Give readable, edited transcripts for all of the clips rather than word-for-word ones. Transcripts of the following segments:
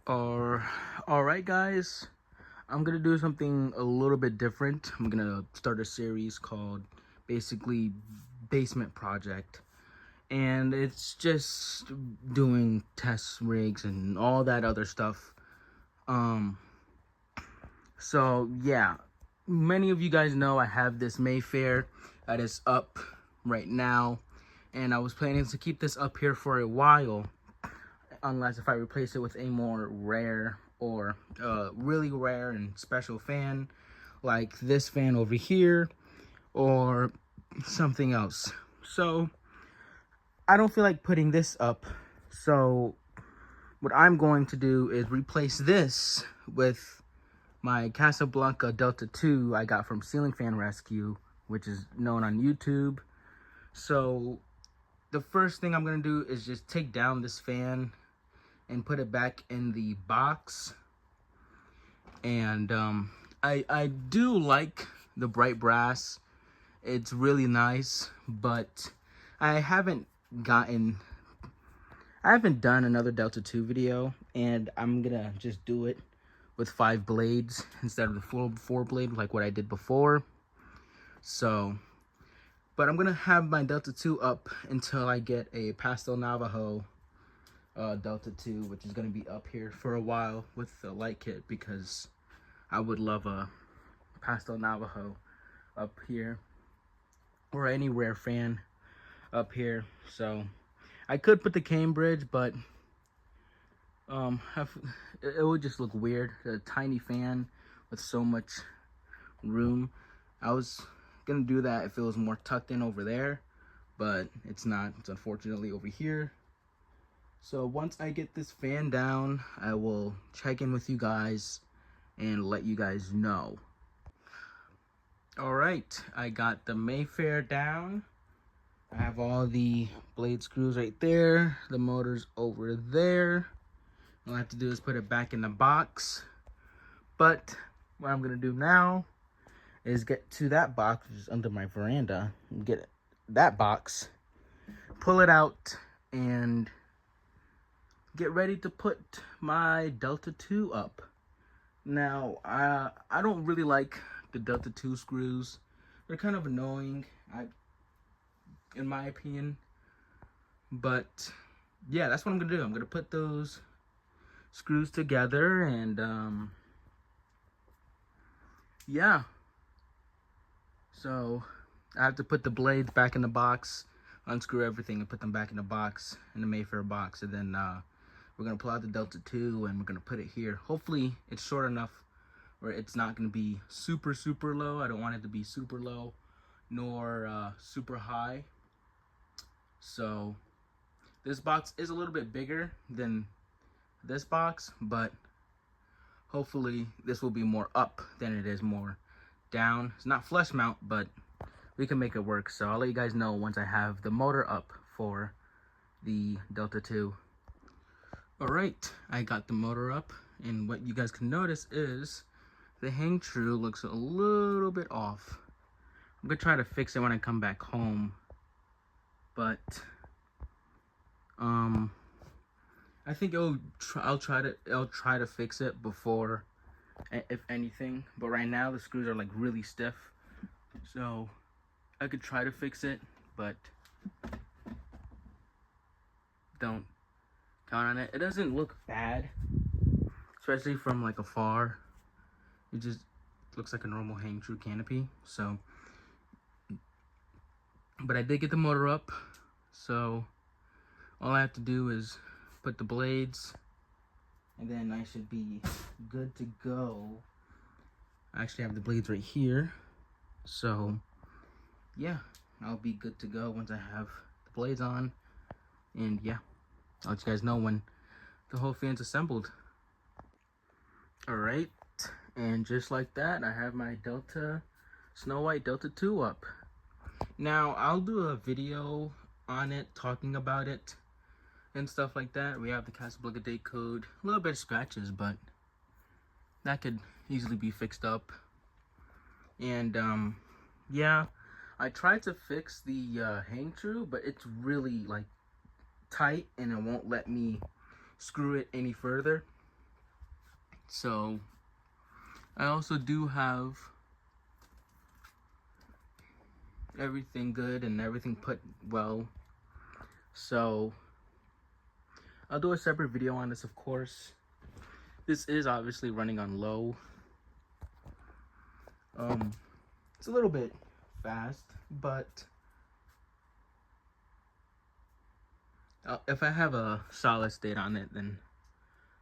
Or all right, guys. I'm gonna do something a little bit different. I'm gonna start a series called basically Basement Project, and it's just doing test rigs and all that other stuff. Um, so yeah, many of you guys know I have this Mayfair that is up right now, and I was planning to keep this up here for a while, unless if I replace it with a more rare or really rare and special fan like this fan over here or something else. So I don't feel like putting this up, so what I'm going to do is replace this with my Casablanca Delta 2 I got from Ceiling Fan Rescue, which is known on YouTube. So the first thing I'm going to do is just take down this fan and put it back in the box. And I do like the bright brass. It's really nice, but I haven't done another Delta 2 video, and I'm gonna just do it with 5 blades instead of the four blade like what I did before. So, but I'm gonna have my Delta 2 up until I get a Pastel Navajo Delta 2, which is going to be up here for a while with the light kit, because I would love a Pastel Navajo up here, or any rare fan up here. So I could put the Cambridge, but it would just look weird, a tiny fan with so much room. I was gonna do that if it was more tucked in over there, but it's not. It's unfortunately over here. So once I get this fan down, I will check in with you guys and let you guys know. All right, I got the Mayfair down. I have all the blade screws right there. The motor's over there. All I have to do is put it back in the box. But what I'm gonna do now is get to that box, which is under my veranda, and get that box, pull it out, and get ready to put my Delta 2 up. Now, I don't really like the Delta 2 screws. They're kind of annoying, in my opinion. But yeah, that's what I'm gonna do. I'm gonna put those screws together, and yeah. So I have to put the blades back in the box, unscrew everything, and put them back in the box, in the Mayfair box, and then we're gonna pull out the Delta 2 and we're gonna put it here. Hopefully it's short enough where it's not gonna be super low. I don't want it to be super low nor super high. So this box is a little bit bigger than this box, but hopefully this will be more up than it is more down. It's not flush mount, but we can make it work. So I'll let you guys know once I have the motor up for the Delta 2. All right, I got the motor up, and what you guys can notice is the hang true looks a little bit off. I'm gonna try to fix it when I come back home, but I think I'll try to fix it before, if anything. But right now the screws are like really stiff, so I could try to fix it, but don't count on it. It doesn't look bad, especially from like afar. It just looks like a normal hang true canopy. So, but I did get the motor up, so all I have to do is put the blades, and then I should be good to go. I actually have the blades right here, so yeah, I'll be good to go once I have the blades on. And yeah, I'll let you guys know when the whole fan's assembled. All right, and just like that, I have my Snow White Delta 2 up. Now I'll do a video on it, talking about it and stuff like that. We have the Casablanca date code, a little bit of scratches, but that could easily be fixed up. And yeah, I tried to fix the hang true, but it's really like tight and it won't let me screw it any further. So I also do have everything good and everything put well. So I'll do a separate video on this, of course. This is obviously running on low. It's a little bit fast, but if I have a solid state on it, then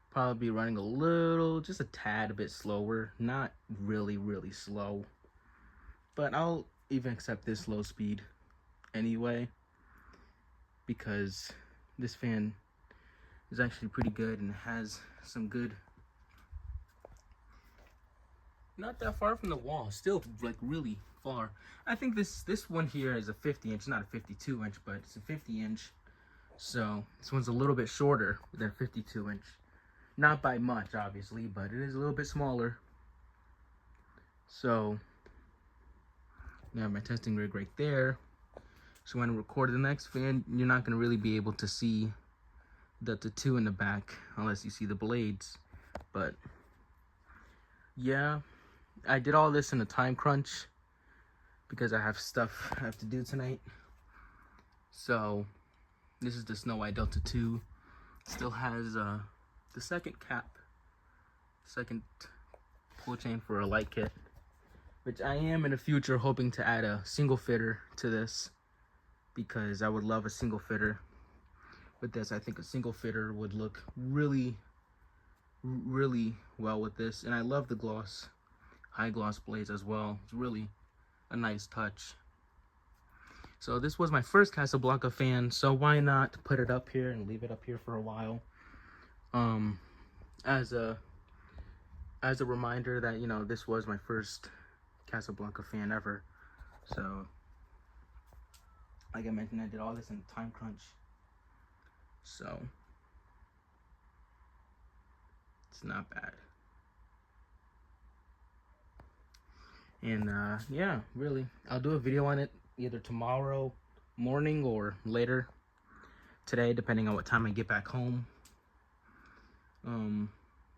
probably be running a little, just a tad bit slower. Not really slow, but I'll even accept this low speed anyway, because this fan is actually pretty good and has some good, not that far from the wall, still like really far. I think this one here is a 50 inch, not a 52 inch, but it's a 50 inch. So this one's a little bit shorter than 52 inch. Not by much, obviously, but it is a little bit smaller. So I have my testing rig right there. So when I record the next fan, you're not gonna really be able to see the 2 in the back unless you see the blades. But yeah, I did all this in a time crunch because I have stuff I have to do tonight. So this is the Snow White Delta 2. Still has the second pull chain for a light kit, which I am in the future hoping to add a single fitter to this, because I would love a single fitter with this. I think a single fitter would look really well with this, and I love the gloss, high gloss blades as well. It's really a nice touch. So this was my first Casablanca fan, so why not put it up here and leave it up here for a while, as a reminder that, you know, this was my first Casablanca fan ever. So like I mentioned, I did all this in a time crunch, so it's not bad. And yeah, really, I'll do a video on it either tomorrow morning or later today, depending on what time I get back home.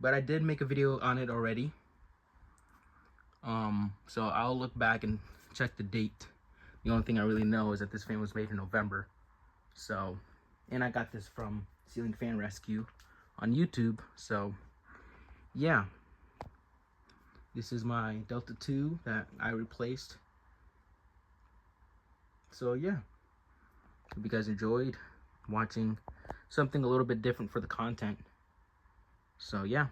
But I did make a video on it already. So I'll look back and check the date. The only thing I really know is that this fan was made in November. So, and I got this from Ceiling Fan Rescue on YouTube. So yeah, this is my Delta 2 that I replaced. So yeah, hope you guys enjoyed watching something a little bit different for the content. So yeah.